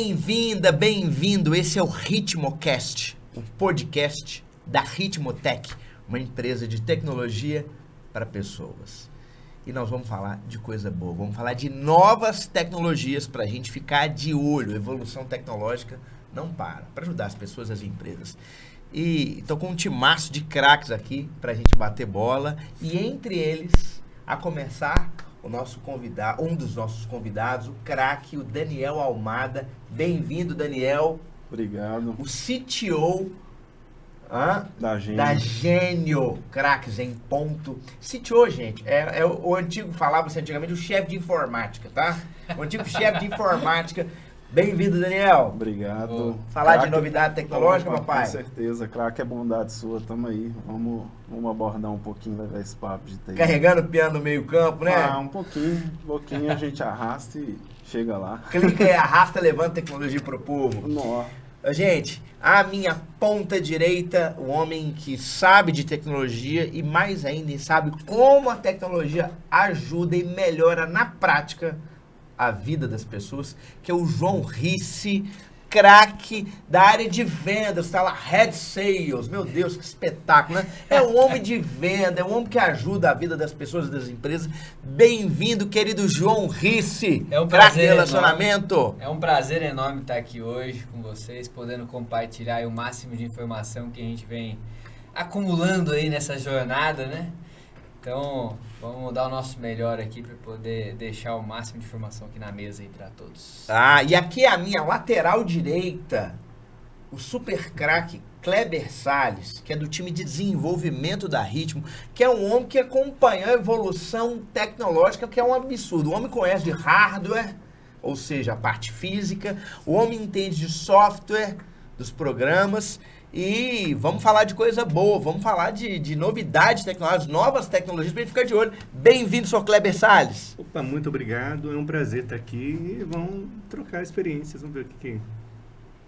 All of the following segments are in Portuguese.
Bem-vinda, bem-vindo. Esse é o Ritmocast, o podcast da Ritmotech, uma empresa de tecnologia para pessoas. E nós vamos falar de coisa boa, vamos falar de novas tecnologias para a gente ficar de olho. A evolução tecnológica não para ajudar as pessoas e as empresas. E estou com um timaço de craques aqui para a gente bater bola. E entre eles, a começar, o nosso convidado, um dos nossos convidados, o craque, o Daniel Almada. Bem-vindo, Daniel. Obrigado. O CTO da Gênio, craques em ponto. CTO, gente, é o antigo, falava-se antigamente, o chefe de informática, tá? O antigo chefe de informática. Bem-vindo, Daniel. Obrigado. Falar de novidade tecnológica, papai? Com certeza, craque é bondade sua, tamo aí. Vamos abordar um pouquinho, levar esse papo de TI. Carregando o piano no meio campo, né? Um pouquinho a gente arrasta e chega lá. Clica e arrasta, levanta tecnologia pro povo. Nossa. Gente, à minha ponta direita, o homem que sabe de tecnologia e mais ainda sabe como a tecnologia ajuda e melhora na prática a vida das pessoas, que é o João Risse, craque da área de vendas, tá lá, Head Sales, meu Deus, que espetáculo, né? É um homem de venda, é um homem que ajuda a vida das pessoas e das empresas. Bem-vindo, querido João Risse, é um craque de relacionamento. Enorme. É um prazer enorme estar aqui hoje com vocês, podendo compartilhar aí o máximo de informação que a gente vem acumulando aí nessa jornada, né? Então, vamos dar o nosso melhor aqui para poder deixar o máximo de informação aqui na mesa aí para todos. E aqui é a minha lateral direita, o super craque Kleber Salles, que é do time de desenvolvimento da Ritmo, que é um homem que acompanhou a evolução tecnológica, que é um absurdo. O homem conhece de hardware, ou seja, a parte física, o homem entende de software, dos programas. E vamos falar de coisa boa, vamos falar de novidades tecnológicas, novas tecnologias, pra gente ficar de olho. Bem-vindo, senhor Kleber Salles. Opa, muito obrigado, é um prazer estar aqui e vamos trocar experiências, vamos ver o que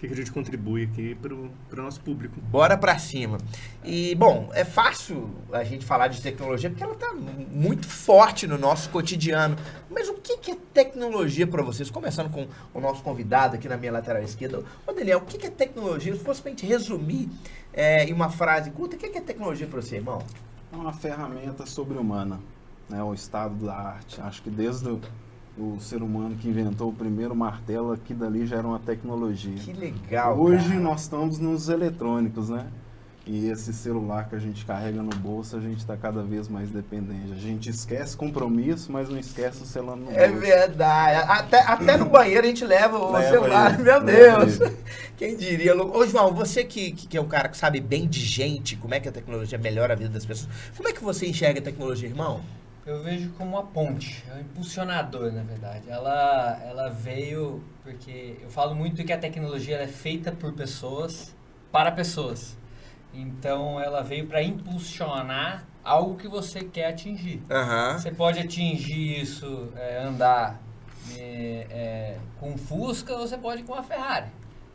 a gente contribui aqui para o nosso público. Bora pra cima. E, bom, é fácil a gente falar de tecnologia porque ela tá muito forte no nosso cotidiano. Mas o que é tecnologia para vocês? Começando com o nosso convidado aqui na minha lateral esquerda. Ô, Daniel, o que é tecnologia? Se fosse pra gente resumir em uma frase curta, o que é tecnologia para você, irmão? É uma ferramenta sobre-humana, né? O estado da arte. Acho que desde o ser humano que inventou o primeiro martelo, aqui dali já era uma tecnologia. Que legal, Hoje cara. nós estamos nos eletrônicos, né? E esse celular que a gente carrega no bolso, a gente está cada vez mais dependente. A gente esquece compromisso, mas não esquece o celular no bolso. É verdade. Até no banheiro a gente leva o celular. Meu Deus. Quem diria? Ô, João, você que é um cara que sabe bem de gente, como é que a tecnologia melhora a vida das pessoas, como é que você enxerga a tecnologia, irmão? Eu vejo como uma ponte, é um impulsionador, na verdade. Ela veio porque eu falo muito que a tecnologia ela é feita por pessoas, para pessoas. Então, ela veio para impulsionar algo que você quer atingir. Uhum. Você pode atingir isso, andar com um Fusca, ou você pode ir com uma Ferrari.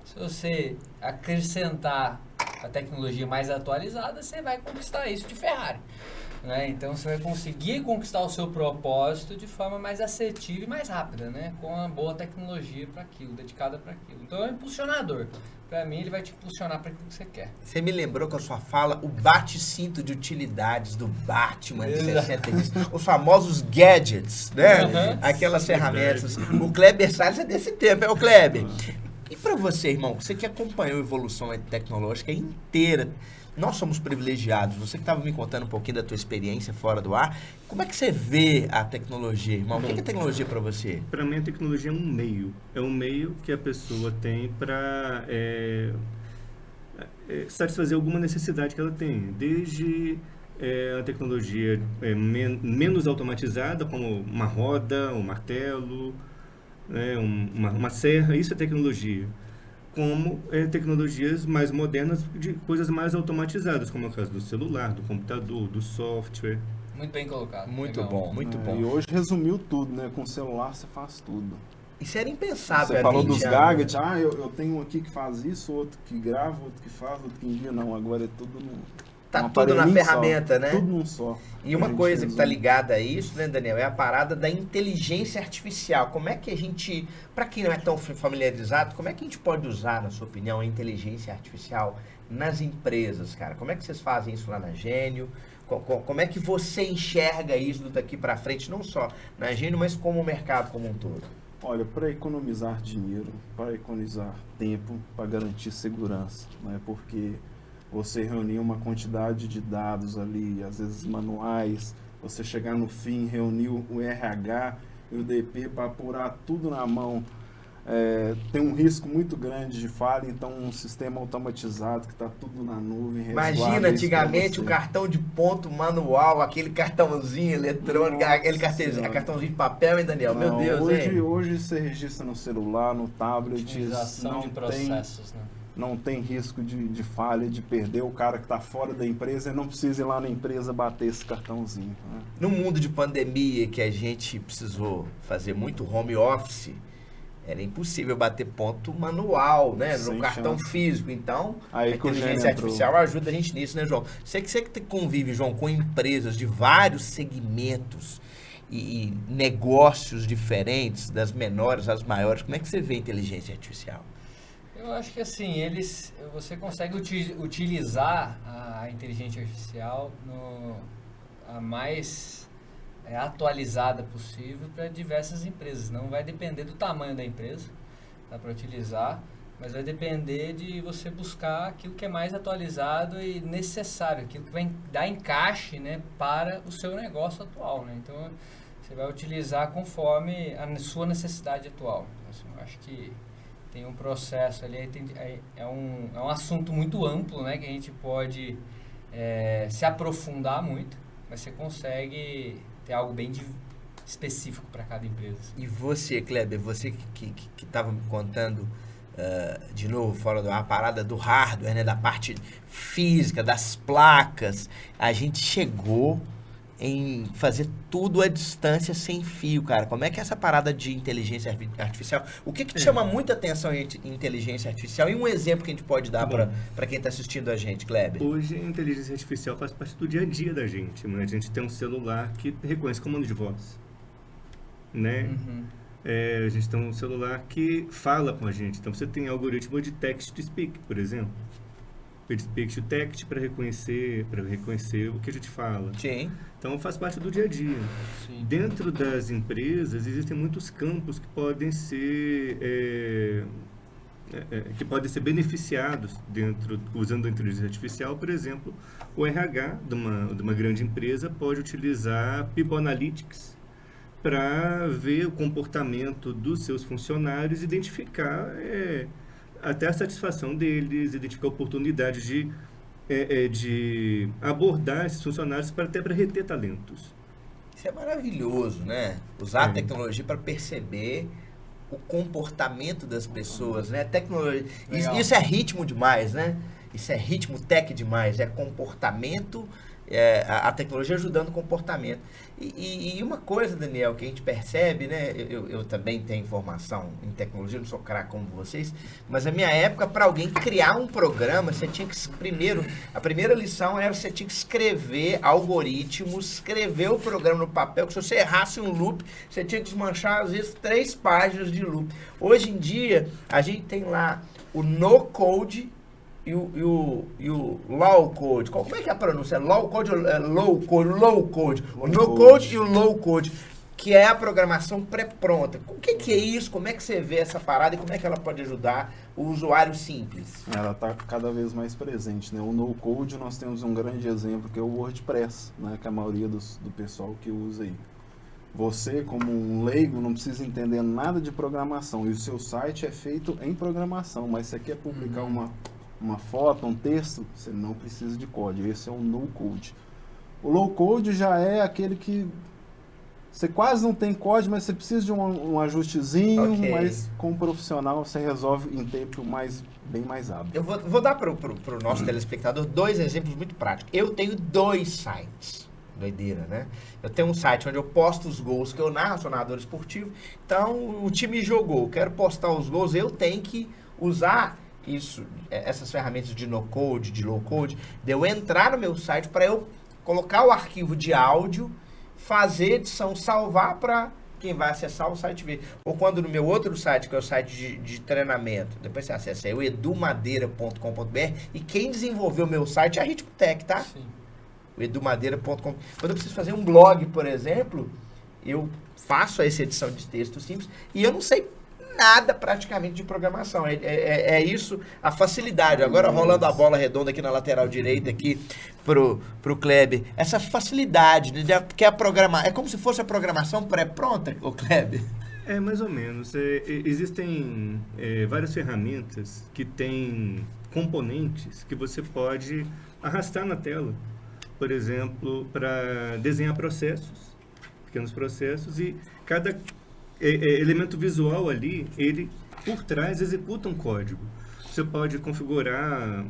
Se você acrescentar a tecnologia mais atualizada, você vai conquistar isso de Ferrari. Né? Então você vai conseguir conquistar o seu propósito de forma mais assertiva e mais rápida, né? Com uma boa tecnologia para aquilo, dedicada para aquilo. Então é um impulsionador. Para mim ele vai te impulsionar para aquilo que você quer. Você me lembrou com a sua fala o bate-cinto de utilidades do Batman de 66, os famosos gadgets, né? Uhum. Aquelas ferramentas. O Kleber Salles é desse tempo, é o Kleber. E para você, irmão, você que acompanhou a evolução tecnológica inteira, nós somos privilegiados. Você que estava me contando um pouquinho da tua experiência fora do ar, como é que você vê a tecnologia, irmão? O que é tecnologia para você? Para mim, a tecnologia é um meio. É um meio que a pessoa tem para satisfazer alguma necessidade que ela tem. Desde a tecnologia menos automatizada, como uma roda, um martelo, né, uma serra, isso é tecnologia. Como tecnologias mais modernas de coisas mais automatizadas, como é o caso do celular, do computador, do software. Muito bem colocado. Muito Legal. bom, muito bom. E hoje resumiu tudo, né? Com o celular você faz tudo. Isso era impensável. Você falou dos gadgets, né? eu tenho um aqui que faz isso, outro que grava, outro que faz, outro que envia. Não, agora é tudo no... Tá tudo na ferramenta, só, né? Tudo num só. E uma coisa que está ligada a isso, né, Daniel, é a parada da inteligência artificial. Como é que a gente, para quem não é tão familiarizado, como é que a gente pode usar, na sua opinião, a inteligência artificial nas empresas, cara? Como é que vocês fazem isso lá na Gênio? Como é que você enxerga isso daqui para frente, não só na Gênio, mas como o mercado como um todo? Olha, para economizar dinheiro, para economizar tempo, para garantir segurança, né? Porque você reunir uma quantidade de dados ali, às vezes manuais, você chegar no fim, reunir o RH e o DP para apurar tudo na mão, tem um risco muito grande de falha, então um sistema automatizado que está tudo na nuvem. Imagina antigamente o cartão de ponto manual, aquele cartãozinho eletrônico, aquele cartãozinho de papel, hein, Daniel? Não, meu Deus, hoje você registra no celular, no tablet, otimização de processos, né? Não tem risco de falha, de perder o cara que está fora da empresa e não precisa ir lá na empresa bater esse cartãozinho. Né? No mundo de pandemia, que a gente precisou fazer muito home office, era impossível bater ponto manual, né? No cartão físico. Então, aí a inteligência artificial ajuda a gente nisso, né, João? Você que convive, João, com empresas de vários segmentos e negócios diferentes, das menores às maiores, como é que você vê a inteligência artificial? Eu acho que assim, você consegue utilizar a inteligência artificial a mais atualizada possível para diversas empresas. Não vai depender do tamanho da empresa, dá para utilizar, mas vai depender de você buscar aquilo que é mais atualizado e necessário, aquilo que vai dar encaixe, né, para o seu negócio atual, né? Então, você vai utilizar conforme a sua necessidade atual. Assim, eu acho que tem um processo ali, é um assunto muito amplo, né, que a gente pode se aprofundar muito, mas você consegue ter algo bem específico para cada empresa. E você, Kleber, você que estava me contando, de novo, fora da parada do hardware, né, da parte física, das placas, a gente chegou em fazer tudo à distância sem fio, cara. Como é que é essa parada de inteligência artificial? O que te chama muita atenção em inteligência artificial? E um exemplo que a gente pode dar para quem está assistindo a gente, Kleber? Hoje a inteligência artificial faz parte do dia a dia da gente. A gente tem um celular que reconhece comando de voz, né? Uhum. A gente tem um celular que fala com a gente. Então você tem algoritmo de text-to-speak, por exemplo. Speech-to-text para reconhecer o que a gente fala. Sim. Então faz parte do dia a dia. Sim. Dentro das empresas existem muitos campos que podem ser beneficiados usando a inteligência artificial. Por exemplo, o RH de uma grande empresa pode utilizar People Analytics para ver o comportamento dos seus funcionários, identificar até a satisfação deles, identificar oportunidades de abordar esses funcionários até para reter talentos. Isso é maravilhoso, né? Usar a tecnologia para perceber o comportamento das pessoas, né? Tecnologia, isso é ritmo demais, né? Isso é ritmo tech demais, é comportamento, a tecnologia ajudando o comportamento. E uma coisa, Daniel, que a gente percebe, né? Eu também tenho formação em tecnologia, não sou craque como vocês, mas na minha época, para alguém criar um programa, você tinha que, a primeira lição era você tinha que escrever algoritmos, escrever o programa no papel, que se você errasse um loop, você tinha que desmanchar, às vezes, 3 páginas de loop. Hoje em dia, a gente tem lá o no-code e o low code. Como é que é a pronúncia? Low code ou low code? Low code. O no code e o low code, que é a programação pré-pronta. O que é isso? Como é que você vê essa parada e como é que ela pode ajudar o usuário simples? Ela está cada vez mais presente, né? O no code, nós temos um grande exemplo que é o WordPress, né? Que a maioria do pessoal que usa aí. Você, como um leigo, não precisa entender nada de programação e o seu site é feito em programação, mas você quer publicar uma foto, um texto, você não precisa de código. Esse é o no-code. O low-code já é aquele que você quase não tem código, mas você precisa de um ajustezinho, mas com um profissional você resolve em tempo bem mais rápido. Eu vou dar para o nosso telespectador 2 exemplos muito práticos. Eu tenho 2 sites. Doideira, né? Eu tenho um site onde eu posto os gols que eu narro, sou narrador esportivo. Então, o time jogou, eu quero postar os gols, eu tenho que usar essas ferramentas de no-code, de low-code, de eu entrar no meu site para eu colocar o arquivo de áudio, fazer edição, salvar para quem vai acessar o site ver. Ou quando no meu outro site, que é o site de treinamento, depois você acessa, é o edumadeira.com.br, e quem desenvolveu o meu site é a Ritmotech, tá? Sim. O edumadeira.com. Quando eu preciso fazer um blog, por exemplo, eu faço essa edição de texto simples e eu não sei nada praticamente de programação. É isso, a facilidade. Agora rolando a bola redonda aqui na lateral direita aqui pro Kleber. Essa facilidade, né, porque é como se fosse a programação pré-pronta, o Kleber. É, mais ou menos. Existem várias ferramentas que têm componentes que você pode arrastar na tela. Por exemplo, para desenhar processos, pequenos processos, e cada elemento visual ali, ele por trás executa um código. Você pode configurar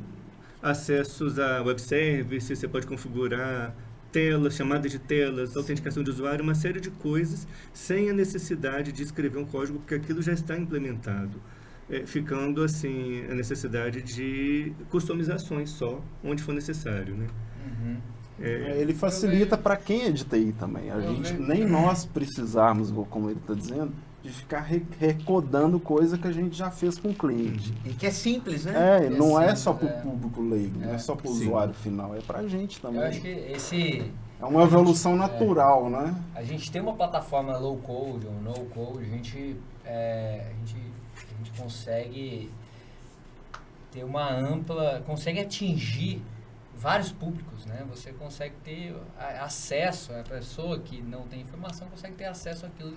acessos a web service, você pode configurar telas, chamadas de telas, autenticação de usuário, uma série de coisas sem a necessidade de escrever um código, porque aquilo já está implementado. Ficando assim a necessidade de customizações só, onde for necessário, né? Uhum. Ele facilita para quem é de TI também. A gente, nem nós precisarmos, como ele está dizendo, de ficar recodando coisa que a gente já fez com o cliente. E que é simples, né? Não é simples, só para o público leigo, não é só para o usuário final, é para a gente também. Eu acho que é uma evolução natural, né? A gente tem uma plataforma low code ou no code, a gente consegue ter uma ampla, consegue atingir vários públicos, né? Você consegue ter acesso, a pessoa que não tem informação consegue ter acesso àquilo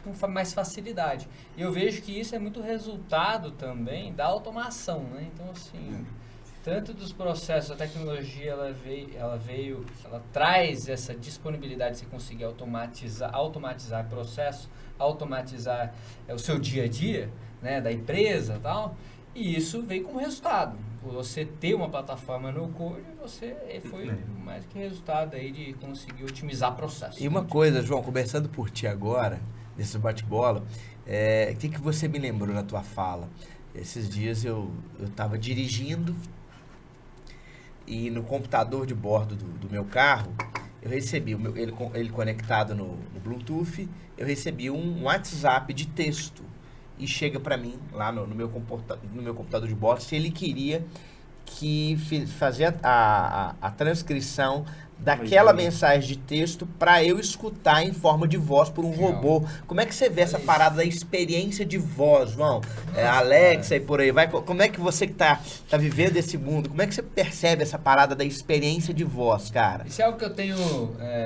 com mais facilidade. E eu vejo que isso é muito resultado também da automação, né? Então, assim, tanto dos processos, a tecnologia, ela traz essa disponibilidade de você conseguir automatizar processo, automatizar o seu dia a dia, né, da empresa e tal, e isso veio como resultado. Você ter uma plataforma no code, foi mais que resultado aí de conseguir otimizar processos. E uma coisa, João, conversando por ti agora, nesse bate-bola, o que você me lembrou na tua fala? Esses dias eu estava dirigindo e no computador de bordo do meu carro, eu recebi, ele conectado no Bluetooth, eu recebi um WhatsApp de texto. E chega para mim, lá no meu computador de bordo, se ele queria que fazer a transcrição daquela mensagem de texto para eu escutar em forma de voz por um robô. Como é que você vê essa parada da experiência de voz, João? Alexa e por aí vai. Como é que você que tá vivendo esse mundo, como é que você percebe essa parada da experiência de voz, cara? Isso é algo que eu tenho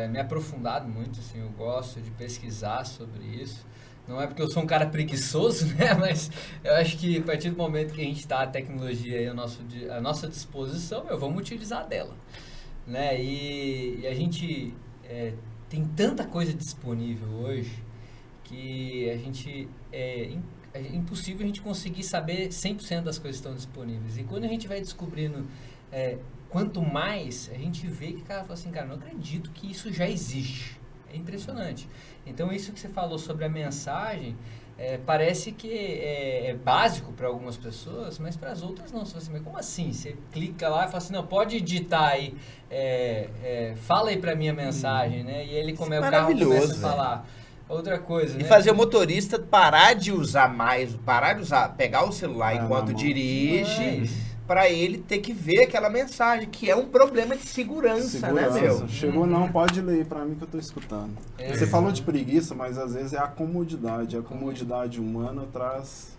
me aprofundado muito, assim, eu gosto de pesquisar sobre isso. Não é porque eu sou um cara preguiçoso, né? Mas eu acho que a partir do momento que a gente está a tecnologia aí à nossa disposição, vamos utilizar dela, né? E a gente tem tanta coisa disponível hoje que é impossível a gente conseguir saber 100% das coisas que estão disponíveis. E quando a gente vai descobrindo quanto mais, a gente vê que o cara fala assim, cara, não acredito que isso já existe. É impressionante. Então, isso que você falou sobre a mensagem, parece que é básico para algumas pessoas, mas para as outras não. Você fala assim, mas como assim? Você clica lá e fala assim, não, pode digitar aí, fala aí para mim a mensagem, né? E ele o carro começa a falar. Outra coisa, E né? fazer o motorista parar de usar, pegar o celular enquanto dirige, para ele ter que ver aquela mensagem, que é um problema de segurança, né, meu? Chegou não, pode ler para mim que eu estou escutando. Você falou de preguiça, mas às vezes é a comodidade. A comodidade humana traz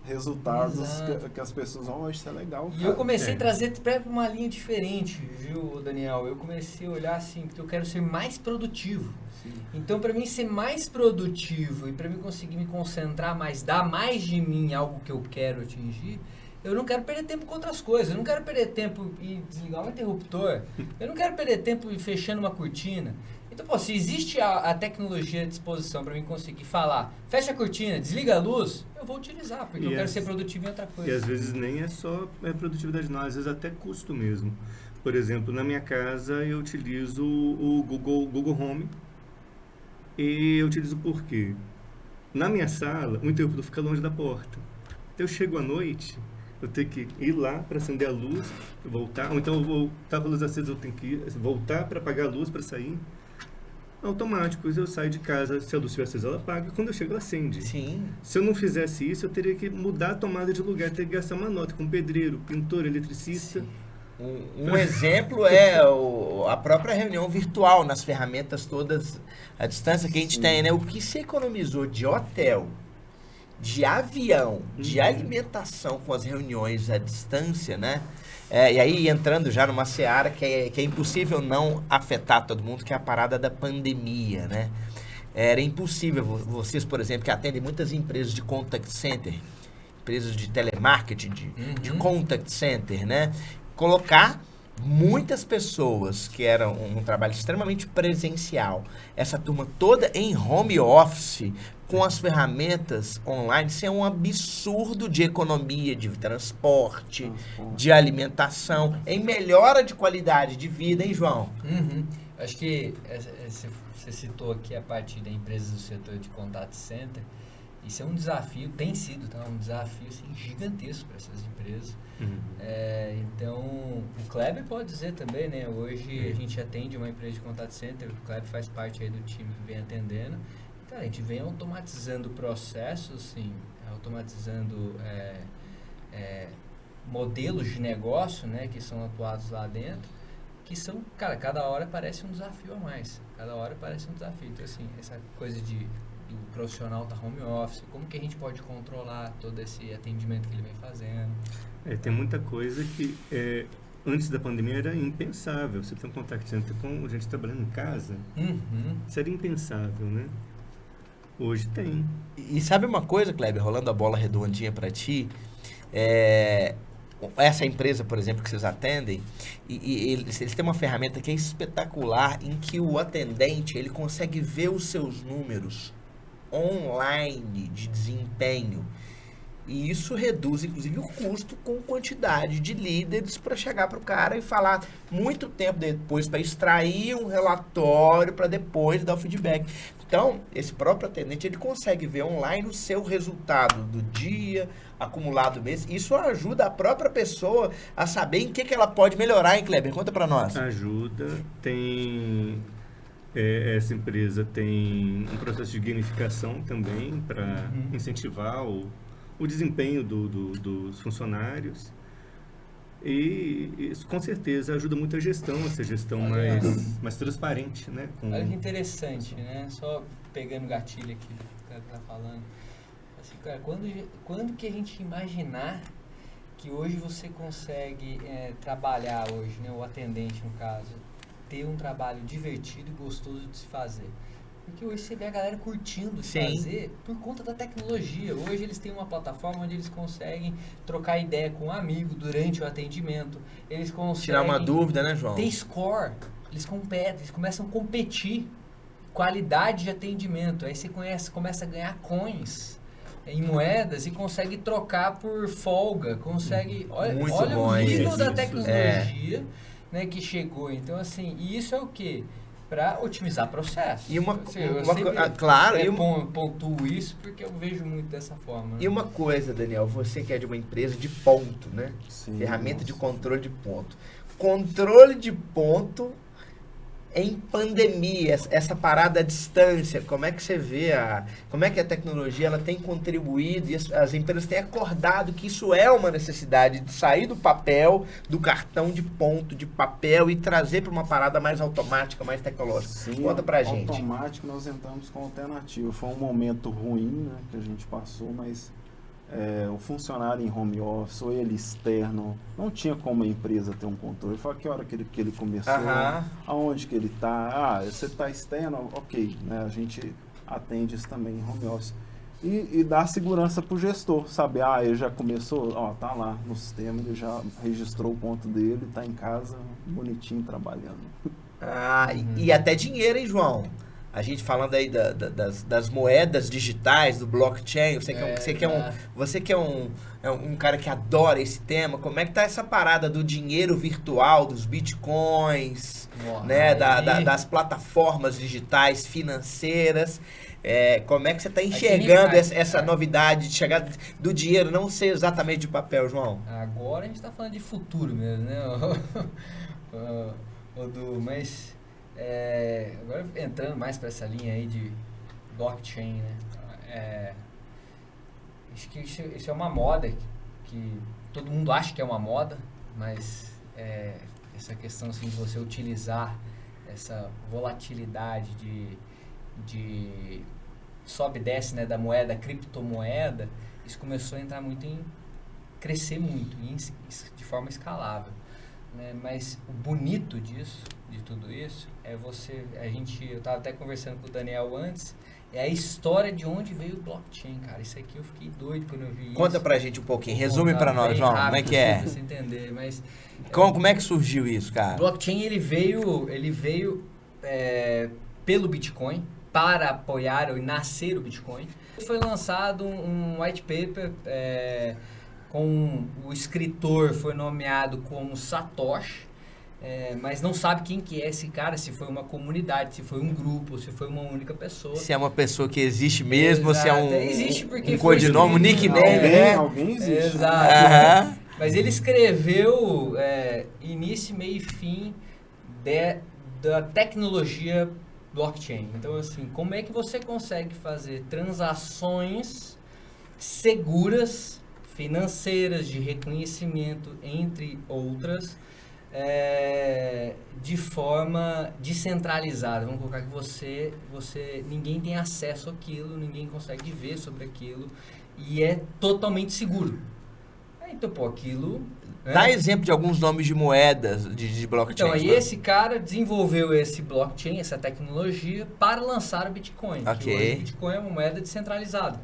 resultados que as pessoas vão, isso é legal. Cara. E eu comecei a trazer para uma linha diferente, viu, Daniel? Eu comecei a olhar assim, porque eu quero ser mais produtivo. Sim. Então, para mim ser mais produtivo e para mim conseguir me concentrar mais, dar mais de mim algo que eu quero atingir, eu não quero perder tempo com outras coisas. Eu não quero perder tempo em desligar um interruptor. Eu não quero perder tempo fechando uma cortina. Então, se existe a tecnologia à disposição para mim conseguir falar, fecha a cortina, desliga a luz, eu vou utilizar, porque eu quero ser produtivo em outra coisa. E às vezes nem é só produtividade, não. Às vezes até custo mesmo. Por exemplo, na minha casa eu utilizo o Google Home. E eu utilizo por quê? Na minha sala, o interruptor fica longe da porta. Então eu chego à noite, eu tenho que ir lá para acender a luz, voltar, ou então eu vou estar com a luz acesa, eu tenho que voltar para apagar a luz para sair. Automático, eu saio de casa, se a luz estiver acesa, ela apaga, quando eu chego, ela acende. Sim. Se eu não fizesse isso, eu teria que mudar a tomada de lugar, teria que gastar uma nota com pedreiro, pintor, eletricista. Um exemplo é a própria reunião virtual, nas ferramentas todas à distância que a gente tem, né? O que se economizou de hotel, de avião, de alimentação com as reuniões à distância, né? E aí entrando já numa seara que é impossível não afetar todo mundo, que é a parada da pandemia, né? Era impossível, vocês, por exemplo, que atendem muitas empresas de contact center, empresas de telemarketing, de contact center, né? Colocar muitas pessoas que eram um trabalho extremamente presencial, essa turma toda em home office, com as ferramentas online, isso é um absurdo de economia, de transporte, de alimentação, em melhora de qualidade de vida, hein, João? Acho que você citou aqui a parte da empresa do setor de contact center. Isso é um desafio, tem sido um desafio assim, gigantesco para essas empresas. Então, o Kleber pode dizer também, né? Hoje a gente atende uma empresa de contact center, o Kleber faz parte aí do time que vem atendendo. Cara, a gente vem automatizando processos, assim, automatizando modelos de negócio, né, que são atuados lá dentro, que são, cara, cada hora parece um desafio a mais. Cada hora parece um desafio. Então, assim, essa coisa do profissional tá home office, como que a gente pode controlar todo esse atendimento que ele vem fazendo? Tem muita coisa que antes da pandemia era impensável. Você tem um contact center com gente trabalhando em casa, isso era impensável, né? Hoje tem. E sabe uma coisa, Kleber, rolando a bola redondinha para ti, essa empresa, por exemplo, que vocês atendem, e eles têm uma ferramenta que é espetacular, em que o atendente ele consegue ver os seus números online de desempenho. E isso reduz, inclusive, o custo com quantidade de líderes para chegar para o cara e falar muito tempo depois para extrair um relatório para depois dar o feedback. Então, esse próprio atendente, ele consegue ver online o seu resultado do dia, acumulado mês. Isso ajuda a própria pessoa a saber em que ela pode melhorar, hein, Kleber? Conta para nós. Ajuda. Essa empresa tem um processo de gamificação também para incentivar o desempenho dos funcionários. E isso, com certeza, ajuda muito a gestão, essa gestão mais transparente, né? Olha que interessante, né? Só pegando gatilho aqui do que o cara tá falando. Assim, cara, quando que a gente imaginar que hoje você consegue trabalhar hoje, né? O atendente, no caso, ter um trabalho divertido e gostoso de se fazer? Porque hoje você vê a galera curtindo se fazer por conta da tecnologia. Hoje eles têm uma plataforma onde eles conseguem trocar ideia com um amigo durante o atendimento. Eles conseguem tirar uma dúvida, né, João? Ter score. Eles competem, eles começam a competir. Qualidade de atendimento. Aí você começa a ganhar coins em moedas e consegue trocar por folga. Consegue. Olha o nível da tecnologia né, que chegou. Então, assim, e isso é o quê? Para otimizar processos. E claro, eu pontuo isso porque eu vejo muito dessa forma. Né? E uma coisa, Daniel, você que é de uma empresa de ponto, né? Sim, ferramenta de controle de ponto. Controle de ponto em pandemia, essa parada à distância, como é que você vê como é que a tecnologia ela tem contribuído e as empresas têm acordado que isso é uma necessidade de sair do papel, do cartão de ponto, de papel e trazer para uma parada mais automática, mais tecnológica. Sim, conta pra gente. Automático nós entramos com alternativa. Foi um momento ruim, né, que a gente passou, mas o funcionário em home office ou ele externo, não tinha como a empresa ter um controle. Fala que hora que ele começou, aonde que ele está. Você está externo, ok, né? A gente atende isso também em home office. E dá segurança para o gestor, saber, ele já começou, tá lá no sistema, ele já registrou o ponto dele, está em casa, bonitinho, trabalhando. E até dinheiro, hein, João? A gente falando aí das moedas digitais, do blockchain, você que é um cara que adora esse tema, como é que tá essa parada do dinheiro virtual, dos bitcoins, né, das plataformas digitais financeiras? Como é que você está enxergando essa novidade de chegar do dinheiro não ser exatamente de papel, João? Agora a gente está falando de futuro mesmo, né? Mas agora entrando mais para essa linha aí de blockchain, né? Acho que isso é uma moda que todo mundo acha que é uma moda, mas essa questão assim, de você utilizar essa volatilidade de sobe e desce, né, da moeda, criptomoeda, isso começou a entrar muito crescer muito, de forma escalável, né? Mas o bonito disso, de tudo isso, é eu estava até conversando com o Daniel antes, é a história de onde veio o blockchain, cara. Isso aqui eu fiquei doido quando eu vi isso. Conta pra gente um pouquinho, resume pra nós, João, como é que é? Pra você entender, mas... Como é que surgiu isso, cara? O blockchain, ele veio pelo Bitcoin, para apoiar ou nascer o Bitcoin. Foi lançado um white paper com o escritor, foi nomeado como Satoshi, mas não sabe quem que é esse cara, se foi uma comunidade, se foi um grupo, se foi uma única pessoa. Se é uma pessoa que existe mesmo, Exato. se é existe porque um codinome, um nickname, né? Alguém existe. Exato. Mas ele escreveu início, meio e fim da tecnologia blockchain. Então, assim, como é que você consegue fazer transações seguras, financeiras, de reconhecimento, entre outras, de forma descentralizada. Vamos colocar que ninguém tem acesso àquilo, ninguém consegue ver sobre aquilo e é totalmente seguro. Então, aquilo... Dá exemplo de alguns nomes de moedas de blockchain. Então, aí esse cara desenvolveu esse blockchain, essa tecnologia, para lançar o Bitcoin. Ok. O Bitcoin é uma moeda descentralizada.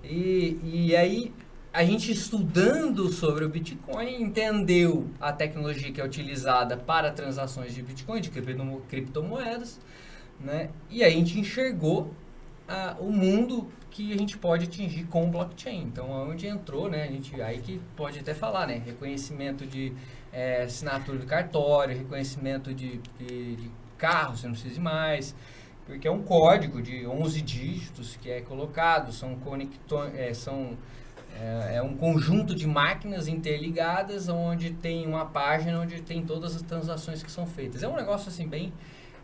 E aí, a gente estudando sobre o Bitcoin, entendeu a tecnologia que é utilizada para transações de Bitcoin, de criptomoedas, né? E aí a gente enxergou o mundo que a gente pode atingir com o blockchain. Então, onde entrou, né, aí que pode até falar, né, reconhecimento de assinatura do cartório, reconhecimento de carro, você não precisa mais, porque é um código de 11 dígitos que é colocado, é um conjunto de máquinas interligadas onde tem uma página onde tem todas as transações que são feitas. É um negócio assim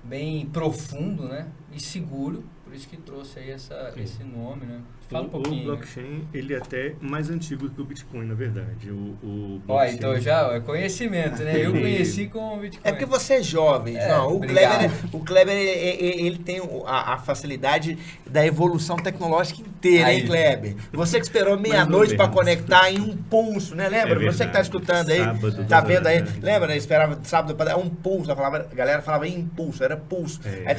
bem profundo, né, e seguro. Por isso que trouxe aí esse nome, né? Fala um pouquinho. O blockchain, ele é até mais antigo que o Bitcoin, na verdade. O blockchain... então já é conhecimento, né? Eu conheci com o Bitcoin. É porque você é jovem, João. O Kleber, ele tem a facilidade da evolução tecnológica inteira, hein, Kleber? Você que esperou meia-noite para conectar em um pulso, né? Lembra? Você que tá escutando aí, tá vendo aí? Lembra, né? Esperava sábado para dar um pulso. A galera falava em impulso, era pulso. Aí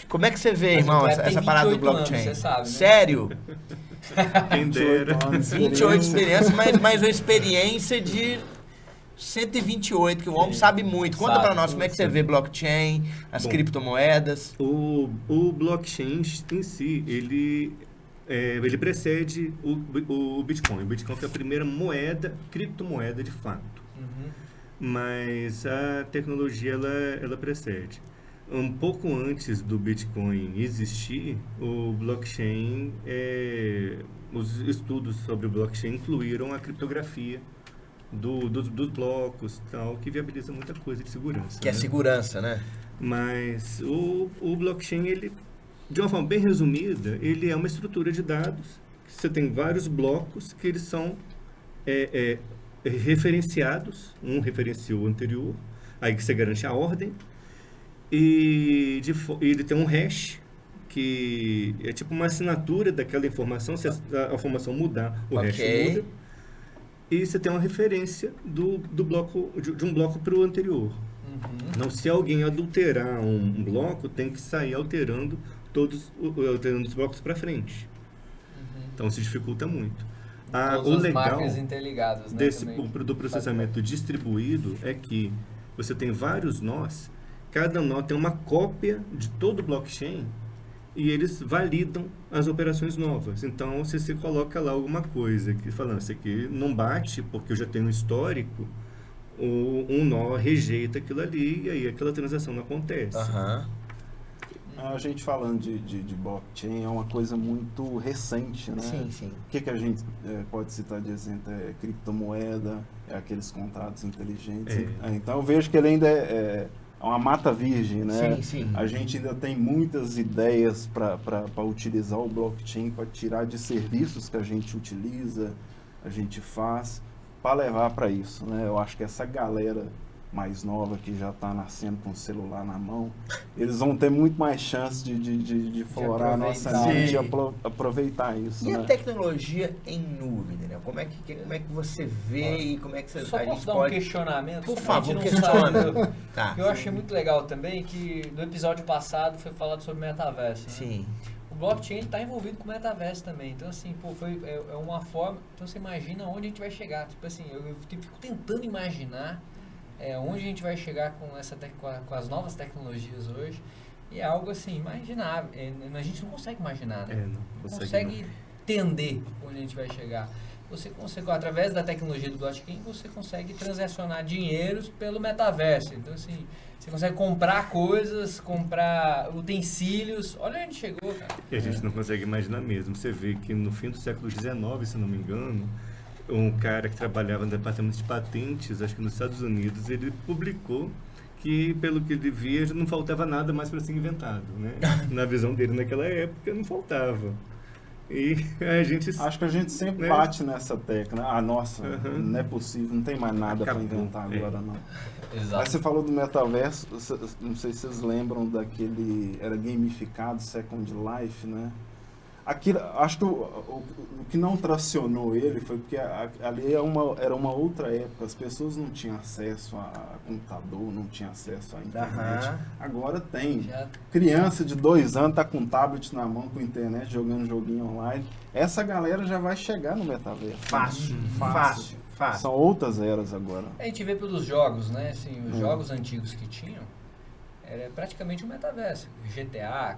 como é que você vê, irmão, essa parada do blockchain? Anos, você sabe, né? Sério? Quem dera. 28 experiências, mas uma experiência de 128, que o homem sabe muito. Conta pra nós como é que você vê blockchain, as criptomoedas. O blockchain em si, ele precede o Bitcoin. O Bitcoin foi a primeira criptomoeda de fato. Mas a tecnologia, ela precede. Um pouco antes do Bitcoin existir, o blockchain, os estudos sobre o blockchain incluíram a criptografia dos blocos, tal, que viabiliza muita coisa de segurança. Que é segurança, né? Mas o blockchain, ele, de uma forma bem resumida, ele é uma estrutura de dados. Você tem vários blocos que eles são referenciados, um referencia o anterior, aí que você garante a ordem, e ele tem um hash, que é tipo uma assinatura daquela informação. Se a informação mudar, o hash muda. E você tem uma referência do bloco, de um bloco para o anterior. Não, se alguém adulterar um bloco, tem que sair alterando os blocos para frente. Então, se dificulta muito. O legal interligadas, né, do processamento distribuído é que você tem vários nós cada nó tem uma cópia de todo o blockchain e eles validam as operações novas. Então, se você coloca lá alguma coisa que falando, isso aqui não bate porque eu já tenho um histórico, um nó rejeita aquilo ali e aí aquela transação não acontece. A gente falando de blockchain é uma coisa muito recente, né? Sim, sim. O que a gente pode citar de exemplo é criptomoeda, é aqueles contratos inteligentes. Então eu vejo que ele ainda é uma mata virgem, né? Sim, sim. A gente ainda tem muitas ideias para utilizar o blockchain, para tirar de serviços que a gente utiliza, a gente faz, para levar para isso, né? Eu acho que essa galera mais nova que já está nascendo com o celular na mão, eles vão ter muito mais chance de florar a nossa mente e aproveitar isso. E né? a tecnologia em nuvem, Daniel? Como é que você vê e como é que você... Só a posso gente dar pode... um questionamento? Por Só que favor, a gente não sabe questiona. Tá. eu achei muito legal também que no episódio passado foi falado sobre metaverso. Né? Sim. O blockchain está envolvido com o metaverso também. Então, assim, é uma forma... Então, você imagina onde a gente vai chegar. Tipo assim, eu fico tentando imaginar onde a gente vai chegar com as novas tecnologias hoje. E é algo, assim, imaginável. A gente não consegue imaginar, né? Não consegue entender onde a gente vai chegar. Você consegue, através da tecnologia do blockchain, você consegue transacionar dinheiros pelo metaverso. Então, assim, você consegue comprar coisas, comprar utensílios. Olha onde chegou, cara. E a gente não consegue imaginar mesmo. Você vê que no fim do século XIX, se não me engano, um cara que trabalhava no departamento de patentes, acho que nos Estados Unidos, ele publicou que, pelo que ele via, já não faltava nada mais para ser inventado, né? Na visão dele naquela época, não faltava. E a gente... Acho que a gente sempre bate nessa tecla, né? Nossa, não é possível, não tem mais nada para inventar agora, não. Exato. Mas você falou do metaverso, não sei se vocês lembram daquele, era gamificado Second Life, né? Aquilo, acho que o que não tracionou ele foi porque ali era uma outra época, as pessoas não tinham acesso a computador, não tinham acesso à internet. Agora tem. Criança de 2 anos tá com um tablet na mão, com internet, jogando joguinho online. Essa galera já vai chegar no metaverso. Fácil. São outras eras agora. A gente vê pelos jogos, né? Assim, os jogos antigos que tinham, era praticamente um metaverso. GTA,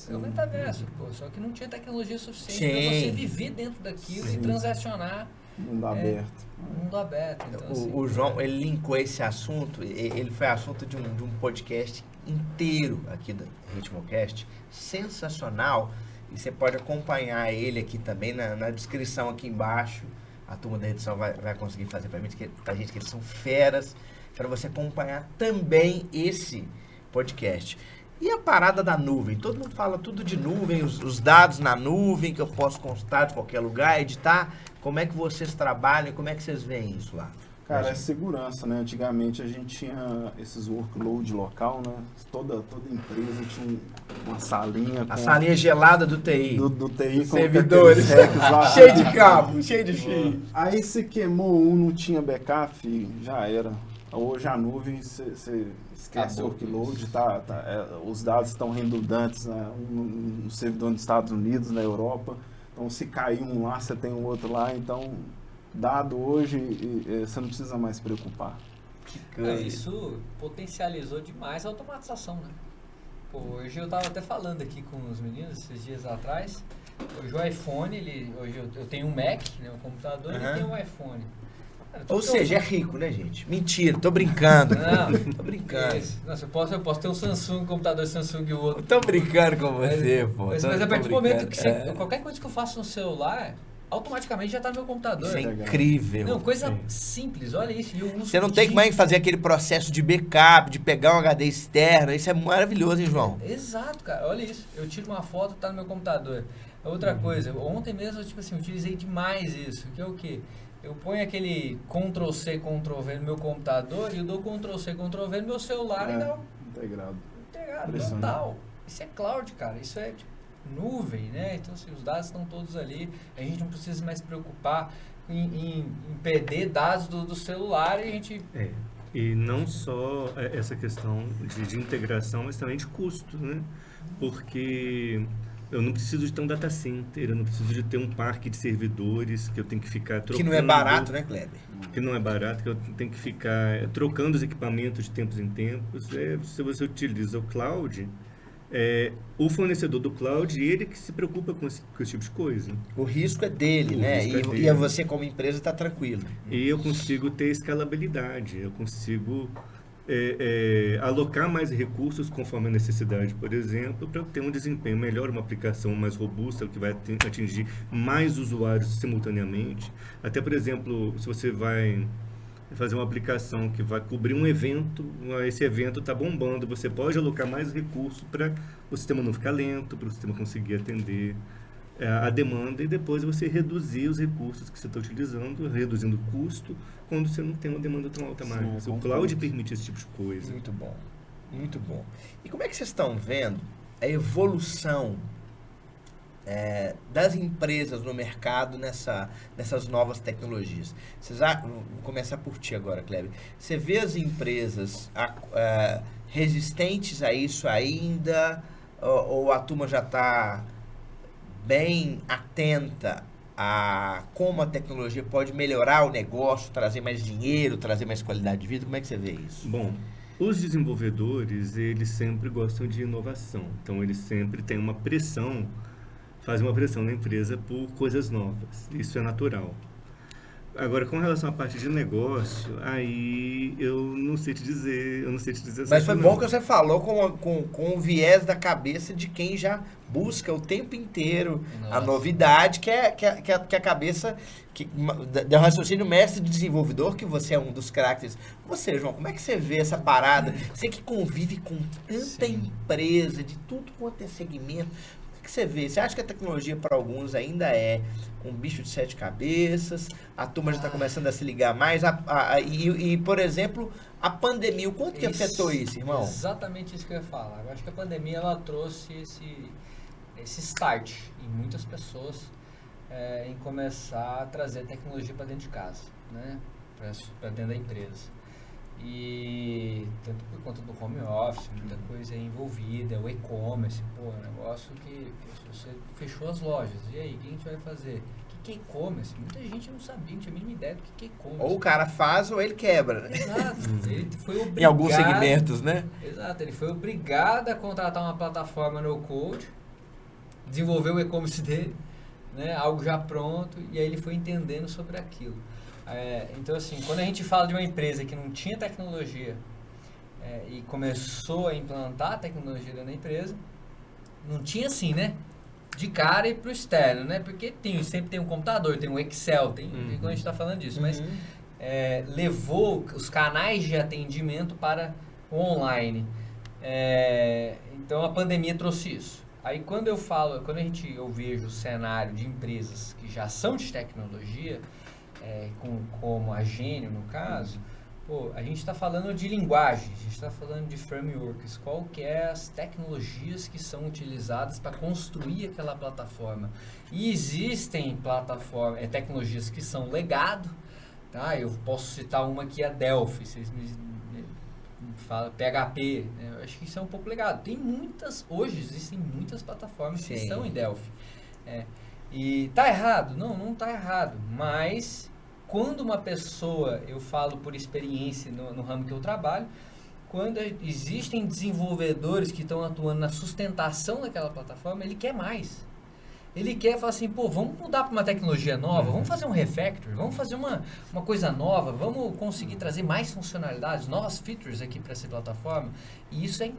é o metaverso, só que não tinha tecnologia suficiente para você viver dentro daquilo e transacionar. Mundo aberto. Mundo aberto. Então, assim, O João, ele linkou esse assunto, ele foi assunto de um podcast inteiro aqui do Ritmocast, sensacional, e você pode acompanhar ele aqui também na descrição aqui embaixo. A turma da edição vai conseguir fazer pra gente que eles são feras, para você acompanhar também esse podcast. E a parada da nuvem? Todo mundo fala tudo de nuvem, os dados na nuvem, que eu posso consultar de qualquer lugar, editar. Como é que vocês trabalham e como é que vocês veem isso lá? Cara, é segurança, né? Antigamente a gente tinha esses workload local, né? Toda empresa tinha uma salinha com... A salinha gelada do TI. Do TI com servidores. Lá, cheio de cabo, cheio de fio. Aí se queimou não tinha backup, já era. Hoje a nuvem, você esquece o workload, os dados estão redundantes, né? No servidor nos Estados Unidos, na Europa. Então, se cair um lá, você tem um outro lá. Então, dado hoje, você não precisa mais se preocupar. Isso potencializou demais a automatização, né? Pô, hoje eu estava até falando aqui com os meninos, esses dias atrás. Hoje o iPhone, hoje eu tenho um Mac, né, um computador, e tem um iPhone. Ou seja, é rico, né, gente? Mentira, tô brincando. Não, tô brincando. Nossa, eu posso ter um Samsung, um computador Samsung e o outro. Tô brincando com você, pô. Mas a partir do momento que qualquer coisa que eu faço no celular, automaticamente já tá no meu computador. Isso é incrível. Não, coisa simples, olha isso. E eu uso você não tem que mais fazer aquele processo de backup, de pegar um HD externo. Isso é maravilhoso, hein, João? Exato, cara. Olha isso. Eu tiro uma foto, tá no meu computador. Outra coisa, ontem mesmo, tipo assim, utilizei demais isso. Que é o quê? Eu ponho aquele Ctrl+C, Ctrl+V no meu computador e eu dou Ctrl+C, Ctrl+V no meu celular e dá integrado, total. Isso é cloud, cara. Isso é tipo, nuvem, né? Então, assim, os dados estão todos ali. A gente não precisa mais se preocupar em perder dados do celular e a gente... E não só essa questão de integração, mas também de custo, né? Porque Eu não preciso de ter um data center, eu não preciso de ter um parque de servidores que eu tenho que ficar trocando. Que não é barato, né, Kleber? Que não é barato, que eu tenho que ficar trocando os equipamentos de tempos em tempos. Se você utiliza o cloud, o fornecedor do cloud, ele que se preocupa com esse tipo de coisa. O risco é dele, O né? risco é E dele. você, como empresa, está tranquilo. E eu consigo ter escalabilidade, eu consigo alocar mais recursos conforme a necessidade, por exemplo, para ter um desempenho melhor, uma aplicação mais robusta, que vai atingir mais usuários simultaneamente. Até, por exemplo, se você vai fazer uma aplicação que vai cobrir um evento, esse evento está bombando, você pode alocar mais recursos para o sistema não ficar lento, para o sistema conseguir atender a demanda e depois você reduzir os recursos que você está utilizando, reduzindo o custo, quando você não tem uma demanda tão alta mais. O cloud permite esse tipo de coisa. Muito bom, muito bom. E como é que vocês estão vendo a evolução das empresas no mercado nessas novas tecnologias? Vou começar por ti agora, Kleber. Você vê as empresas resistentes a isso ainda, ou a turma já está bem atenta a como a tecnologia pode melhorar o negócio, trazer mais dinheiro, trazer mais qualidade de vida? Como é que você vê isso? Bom, os desenvolvedores, eles sempre gostam de inovação. Então, eles sempre têm fazem uma pressão na empresa por coisas novas. Isso é natural. Agora, com relação à parte de negócio, aí eu não sei te dizer. Mas foi bom que você falou com o viés da cabeça de quem já busca o tempo inteiro a novidade, que a cabeça do raciocínio mestre de desenvolvedor, que você é um dos craques. Você, João, como é que você vê essa parada? Você que convive com tanta empresa, de tudo quanto é segmento, o que você vê? Você acha que a tecnologia para alguns ainda é um bicho de 7 cabeças? A turma já está começando a se ligar mais? Por exemplo, a pandemia, o quanto que afetou isso, irmão? Exatamente isso que eu ia falar. Eu acho que a pandemia ela trouxe esse start em muitas pessoas em começar a trazer tecnologia para dentro de casa, né? Para dentro da empresa. E tanto por conta do home office, muita coisa é envolvida, o e-commerce, um negócio que você fechou as lojas. E aí, o que a gente vai fazer? O que é e-commerce? Muita gente não sabia, não tinha a mínima ideia do que é e-commerce. Ou o cara faz ou ele quebra, né? Exato. Ele foi obrigado, em alguns segmentos, né? Exato, ele foi obrigado a contratar uma plataforma no code, desenvolver o e-commerce dele, né? Algo já pronto, e aí ele foi entendendo sobre aquilo. Então, assim, quando a gente fala de uma empresa que não tinha tecnologia e começou a implantar a tecnologia dentro da empresa, não tinha assim, né? De cara e pro externo, né? Porque sempre tem um computador, tem um Excel, quando a gente está falando disso, mas levou os canais de atendimento para o online. Então, a pandemia trouxe isso. Aí, quando eu vejo o cenário de empresas que já são de tecnologia, como a Gênio, no caso, a gente está falando de linguagem, a gente está falando de frameworks, qual que é as tecnologias que são utilizadas para construir aquela plataforma. E existem tecnologias que são legado, tá? Eu posso citar uma que é a Delphi, vocês me falam PHP, né? Eu acho que isso é um pouco legado. Hoje existem muitas plataformas que estão em Delphi. E tá errado? Não tá errado, mas quando uma pessoa, eu falo por experiência no ramo que eu trabalho, quando existem desenvolvedores que estão atuando na sustentação daquela plataforma, ele quer mais. Ele quer falar assim, vamos mudar para uma tecnologia nova, vamos fazer um refactor, vamos fazer uma coisa nova, vamos conseguir trazer mais funcionalidades, novas features aqui para essa plataforma. E isso é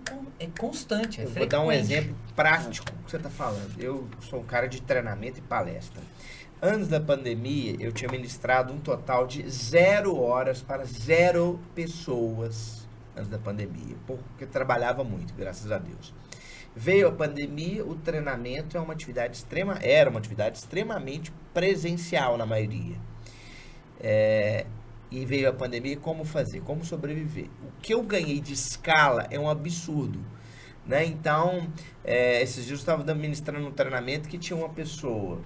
constante, Eu vou dar um exemplo prático que você está falando. Eu sou um cara de treinamento e palestra. Antes da pandemia, eu tinha ministrado um total de 0 horas para 0 pessoas antes da pandemia, porque eu trabalhava muito, graças a Deus. Veio a pandemia, o treinamento era uma atividade extremamente presencial na maioria. E veio a pandemia, como fazer? Como sobreviver? O que eu ganhei de escala é um absurdo, né? Então, esses dias eu estava ministrando um treinamento que tinha uma pessoa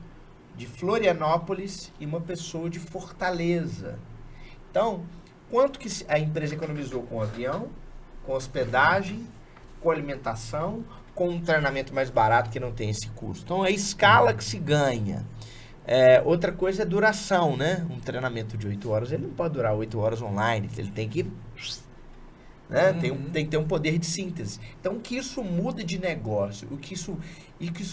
de Florianópolis e uma pessoa de Fortaleza. Então, quanto que a empresa economizou com avião, com hospedagem, com alimentação, com um treinamento mais barato que não tem esse custo. Então, é a escala que se ganha. Outra coisa é duração, né? Um treinamento de 8 horas, ele não pode durar 8 horas online, ele tem que... Né? Tem que ter um poder de síntese. Então, o que isso muda de negócio, o que isso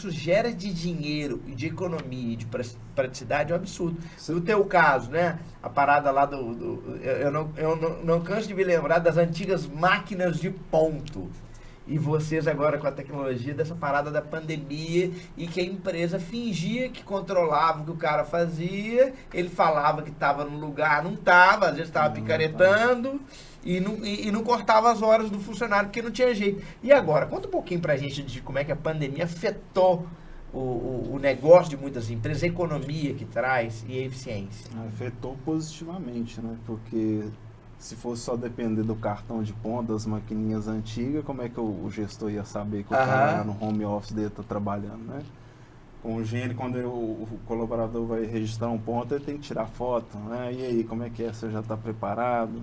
gera de dinheiro, de economia e de praticidade é um absurdo. No teu caso, né? A parada lá eu não canso de me lembrar das antigas máquinas de ponto. E vocês agora com a tecnologia dessa parada da pandemia e que a empresa fingia que controlava o que o cara fazia, ele falava que estava no lugar, não estava, às vezes estava picaretando e não cortava as horas do funcionário porque não tinha jeito. E agora, conta um pouquinho pra gente de como é que a pandemia afetou o negócio de muitas empresas, a economia que traz e a eficiência. Afetou positivamente, né? Porque se fosse só depender do cartão de ponta, das maquininhas antigas, como é que o gestor ia saber que o cara no home office dele está trabalhando, né? Com o Gene, quando o colaborador vai registrar um ponto, ele tem que tirar foto, né? E aí, como é que é? Você já está preparado?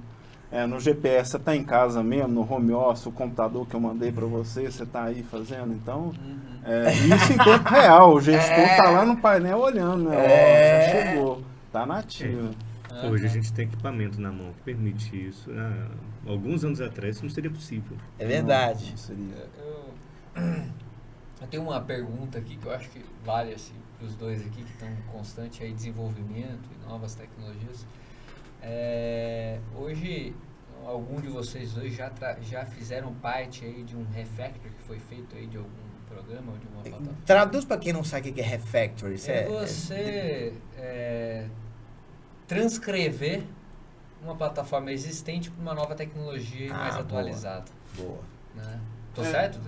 No GPS, você está em casa mesmo, no home office, o computador que eu mandei para você está aí fazendo? Então, isso em tempo real, o gestor está lá no painel olhando, né? Já chegou, está nativo. Hoje a gente tem equipamento na mão que permite isso. Alguns anos atrás isso não seria possível. É verdade. Não seria. Eu tenho uma pergunta aqui que eu acho que vale assim, para os dois aqui que estão em constante aí desenvolvimento e novas tecnologias. Hoje, algum de vocês dois já fizeram parte aí de um refactor que foi feito aí de algum programa ou de uma plataforma? Traduz para quem não sabe o que é refactor. Isso você transcrever uma plataforma existente para uma nova tecnologia mais atualizada. Boa. Né? Tô certo?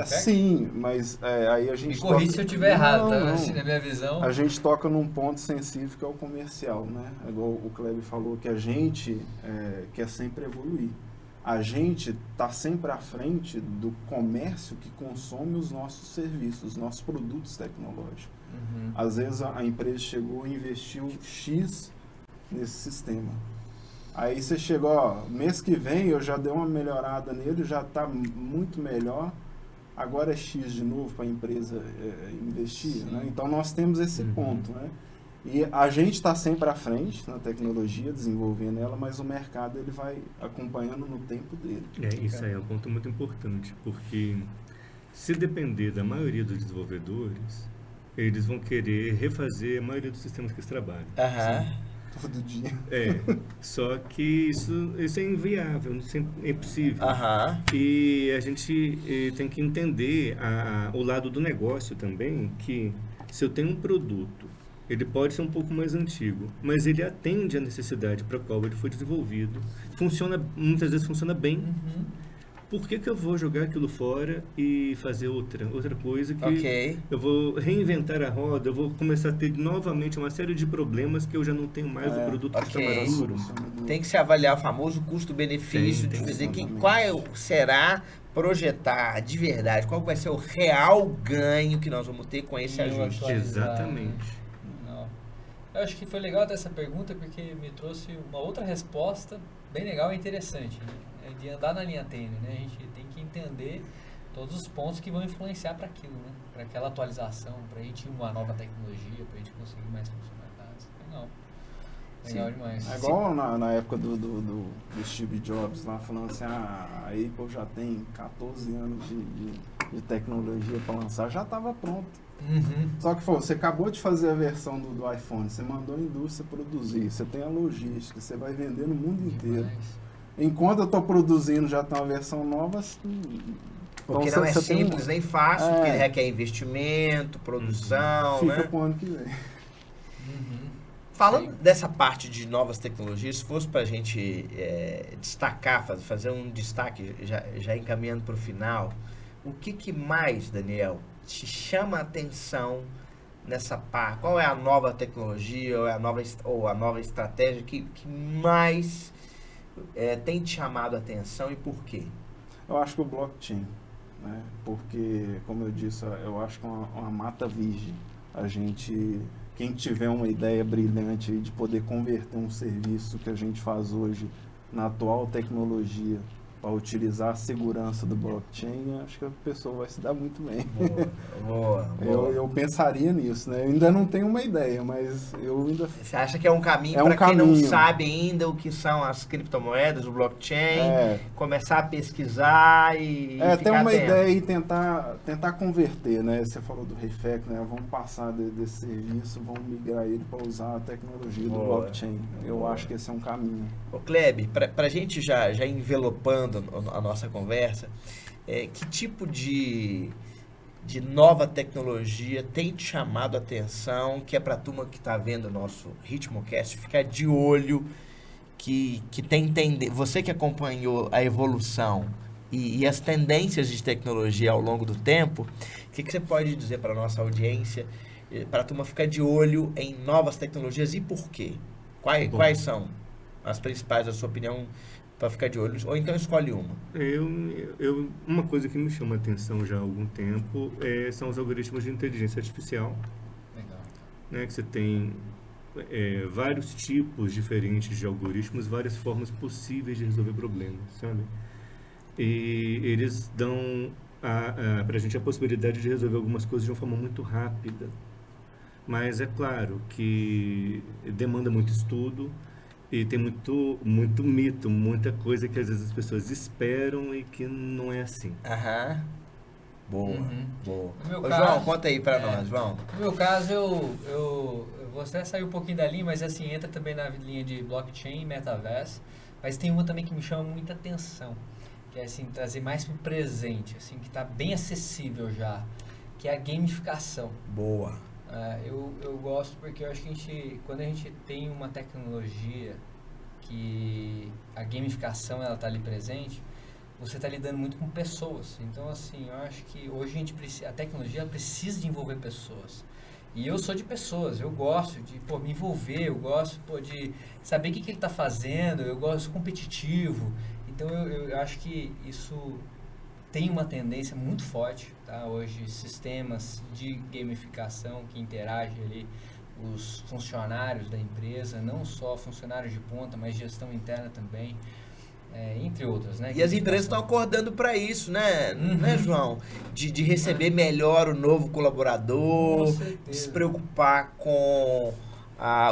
Sim, mas aí a gente... Me corrige se eu estiver errado, tá? Assim, na minha visão. A gente toca num ponto sensível que é o comercial, né? Igual o Kleber falou, que a gente quer sempre evoluir. A gente está sempre à frente do comércio que consome os nossos serviços, os nossos produtos tecnológicos. Às vezes a empresa chegou e investiu X nesse sistema. Aí você chegou, mês que vem eu já dei uma melhorada nele, já está muito melhor, agora é X de novo para a empresa investir, né? Então nós temos esse ponto, né? E a gente está sempre à frente na tecnologia, desenvolvendo ela, mas o mercado ele vai acompanhando no tempo dele. Isso aí é um ponto muito importante, porque se depender da maioria dos desenvolvedores, eles vão querer refazer a maioria dos sistemas que eles trabalham. Todo dia. Só que isso é inviável, é impossível. E a gente tem que entender o lado do negócio também, que se eu tenho um produto, ele pode ser um pouco mais antigo, mas ele atende à necessidade para a qual ele foi desenvolvido. Muitas vezes funciona bem. Por que eu vou jogar aquilo fora e fazer outra coisa que eu vou reinventar a roda, eu vou começar a ter novamente uma série de problemas que eu já não tenho mais o produto que está mais duro. Tem que se avaliar o famoso custo-benefício, de dizer qual será projetar de verdade, qual vai ser o real ganho que nós vamos ter com esse ajuste. Exatamente. Eu acho que foi legal dessa pergunta porque me trouxe uma outra resposta bem legal e interessante, né? De andar na linha tênue, né? A gente tem que entender todos os pontos que vão influenciar para aquilo, né? Para aquela atualização, para a gente ir uma nova tecnologia, para a gente conseguir mais funcionalidades. Legal demais. É igual na época do Steve Jobs lá falando assim, a Apple já tem 14 anos de tecnologia para lançar, já estava pronto. Só que você acabou de fazer a versão do iPhone, você mandou a indústria produzir, você tem a logística, você vai vender no mundo inteiro. Enquanto eu estou produzindo já tem uma versão nova, porque então, não é simples nem fácil, porque ele requer investimento, produção, fica né? pro ano que vem. Falando dessa parte de novas tecnologias, se fosse para a gente destacar, fazer um destaque, já encaminhando para o final, o que mais, Daniel, te chama a atenção nessa parte? Qual é a nova tecnologia ou a nova estratégia que mais tem te chamado a atenção e por quê? Eu acho que o blockchain, né? Porque, como eu disse, eu acho que é uma mata virgem. Quem tiver uma ideia brilhante de poder converter um serviço que a gente faz hoje na atual tecnologia para utilizar a segurança do blockchain, acho que a pessoa vai se dar muito bem. Boa. Eu pensaria nisso, né? Eu ainda não tenho uma ideia, mas eu ainda... Você acha que é um caminho É um para quem não caminho. sabe ainda o que são as criptomoedas, o blockchain, começar a pesquisar e ter ficar uma atento. ideia e tentar converter, né? Você falou do Refec, né? Vamos passar desse serviço, vamos migrar ele para usar a tecnologia do blockchain. Eu acho que esse é um caminho. Ô Kleber, para a gente já envelopando a nossa conversa, que tipo de nova tecnologia tem te chamado a atenção, que é para a turma que está vendo o nosso RitmoCast ficar de olho, que tem entender, você que acompanhou a evolução e as tendências de tecnologia ao longo do tempo, o que você pode dizer para a nossa audiência, para a turma ficar de olho em novas tecnologias e por quê? Quais são as principais, da sua opinião, para ficar de olho? Ou então escolhe uma. Uma coisa que me chama a atenção já há algum tempo são os algoritmos de inteligência artificial. Legal. Né, que você tem vários tipos diferentes de algoritmos, várias formas possíveis de resolver problemas, sabe? E eles dão para a gente a possibilidade de resolver algumas coisas de uma forma muito rápida. Mas é claro que demanda muito estudo e tem muito mito, muita coisa que às vezes as pessoas esperam e que não é assim. Aham. Boa, boa. No meu Ô, caso, João, conta aí pra nós, João. No meu caso, eu vou até sair um pouquinho da linha, mas assim, entra também na linha de blockchain e metaverso. Mas tem uma também que me chama muita atenção, que é assim, trazer mais pro presente, assim, que está bem acessível já, que é a gamificação. Boa. Eu gosto porque eu acho que quando a gente tem uma tecnologia que a gamificação ela tá ali presente, você está lidando muito com pessoas. Então, assim, eu acho que hoje a tecnologia ela precisa de envolver pessoas. E eu sou de pessoas, eu gosto de me envolver, eu gosto de saber o que ele está fazendo, eu gosto competitivo. Então, eu acho que isso tem uma tendência muito forte, tá? Hoje, sistemas de gamificação que interagem ali os funcionários da empresa, não só funcionários de ponta, mas gestão interna também, entre outras, né? E as empresas estão acordando para isso, né, né, João? De receber melhor o novo colaborador, se preocupar com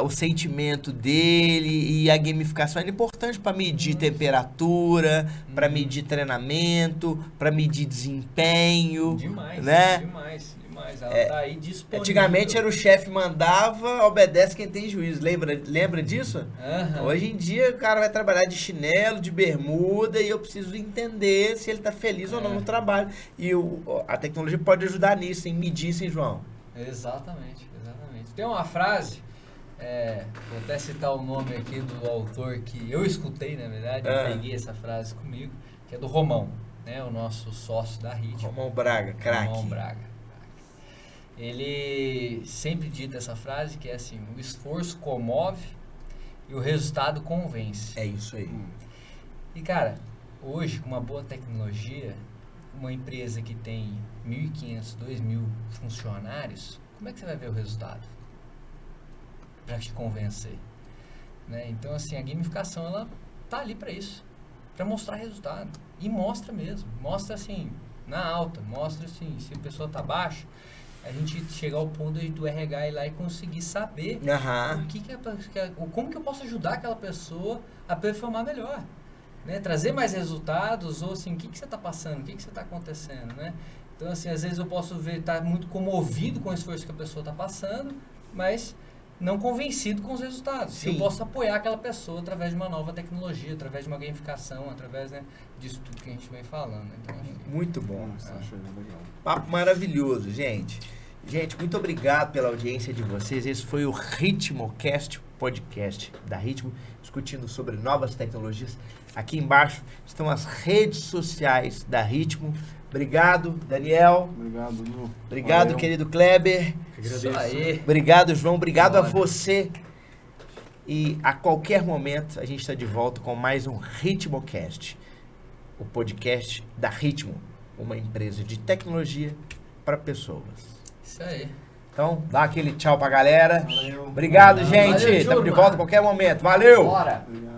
o sentimento dele, e a gamificação é importante para medir temperatura, para medir treinamento, para medir desempenho. Demais, né? demais. Ela tá aí disponível. Antigamente era o chefe mandava, obedece quem tem juízo. Lembra disso? Hoje em dia o cara vai trabalhar de chinelo, de bermuda, e eu preciso entender se ele está feliz ou não no trabalho. E a tecnologia pode ajudar nisso, em medir isso, hein, João? Exatamente. Tem uma frase, vou até citar o nome aqui do autor que eu escutei, na verdade, eu peguei essa frase comigo, que é do Romão, né, o nosso sócio da Ritmo. Romão Braga, craque. Romão Braga. Ele sempre dita essa frase que é assim: o esforço comove e o resultado convence. É isso aí. E cara, hoje com uma boa tecnologia, uma empresa que tem 1.500, 2.000 funcionários, como é que você vai ver o resultado? Para te convencer, né? Então assim, a gamificação ela tá ali para isso, para mostrar resultado, e mostra mesmo, mostra assim na alta, mostra assim, se a pessoa tá baixa, a gente chegar ao ponto do RH ir lá e conseguir saber como que eu posso ajudar aquela pessoa a performar melhor, né? Trazer mais resultados, ou assim, o que você está passando, o que você está acontecendo, né? Então assim, às vezes eu posso estar muito comovido com o esforço que a pessoa está passando, mas não convencido com os resultados. Sim. Eu posso apoiar aquela pessoa através de uma nova tecnologia, através de uma gamificação, através, né, disso tudo que a gente vem falando. Então, muito bom. Achei legal. Papo maravilhoso, gente. Gente, muito obrigado pela audiência de vocês. Esse foi o RitmoCast, podcast da Ritmo, discutindo sobre novas tecnologias. Aqui embaixo estão as redes sociais da Ritmo. Obrigado, Daniel. Obrigado, Lu. Obrigado, Valeu. Querido Kleber. Isso aí. Obrigado, João. Obrigado a você. E a qualquer momento a gente está de volta com mais um RitmoCast, o podcast da Ritmo, uma empresa de tecnologia para pessoas. Isso aí. Então, dá aquele tchau pra galera. Valeu. Obrigado, gente. Valeu, Estamos de turma. volta a qualquer momento. Valeu! Bora! Obrigado.